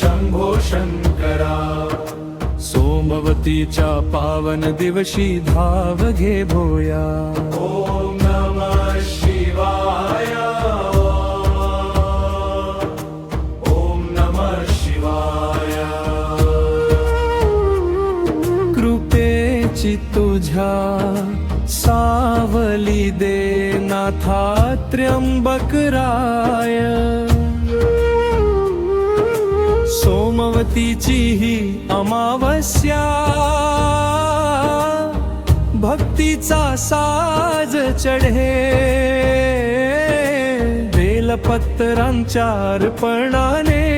शंभो शंकरा. सोमवतीच्या पावन दिवशी धाव घे भोया. ओम नमः शिवाय. ओम नमः शिवाय. कृपेची तुझ्या सावली दे नाथा त्र्यंबक राय. सोमवतीची ही अमावस्या भक्तीचा साज चढे. बेलपत्रांच्या अर्पणाने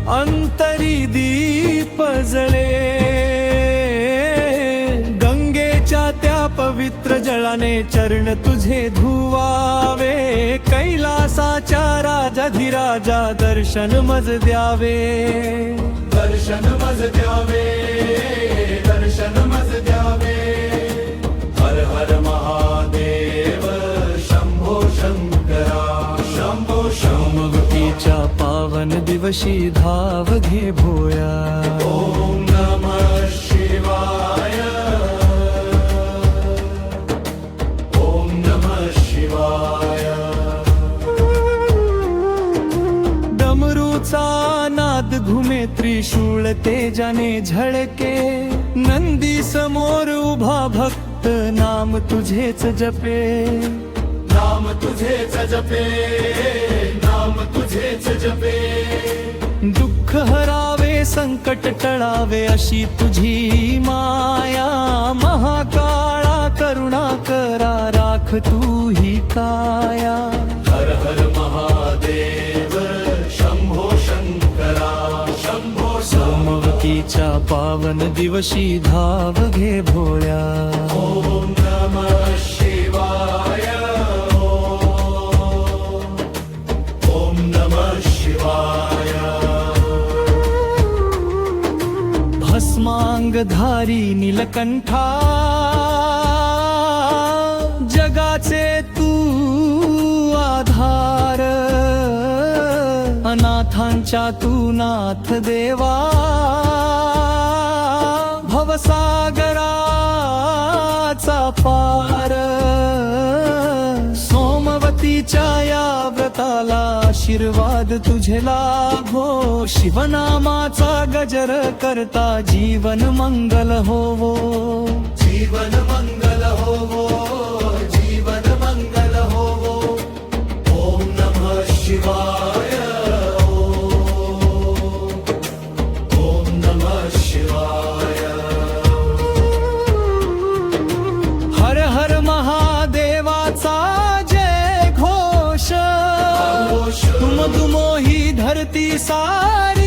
अंतरी दीप जळे. गंगेच्या त्या पवित्र जळाने चरण तुझे धुवावे. कैलासाच्या राजाधिराजा दर्शन मज द्यावे. दर्शन मज द्यावे. दर्शन मज द्यावे. हर हर महादेव शंभो शंकरा. शंभो सोमवतीच्या पावन दिवशी धाव घे भोया. ओम नमः शिवाय. ओम नमः शिवाय. डमरूचा नाद घुमे त्रिशूळ तेजाने झळके. नंदी समोर उभा भक्त नाम तुझेच जपे. नाम तुझेच जपे. नाम तुझेच जपे. दुःख हरावे संकट टळावे अशी तुझी माया. महाकाळा करुणा करा राख तू ही काया. हर हर महादेव शंभो शंकरा. शंभो सोमवतीच्या पावन दिवशी धाव घे भोया. ओम नमः शिवाय. ओम नमः शिवाय. भस्मांगधारी नीलकंठा जगाचे तू आधार. अनाथांच्या तू नाथ देवा. भवसागराचा पार. सोमवतीच्या या व्रताला आशीर्वाद तुझे लाभो. शिवनामाचा गजर करता जीवन मंगल होवो. जीवन मंगल होवो. जीवन मंगल होवो. ओम नमः शिवाय. ओम नमः शिवाय. हर हर महादेवाचा जय घोष. तुम तुमो ही धरती सारी.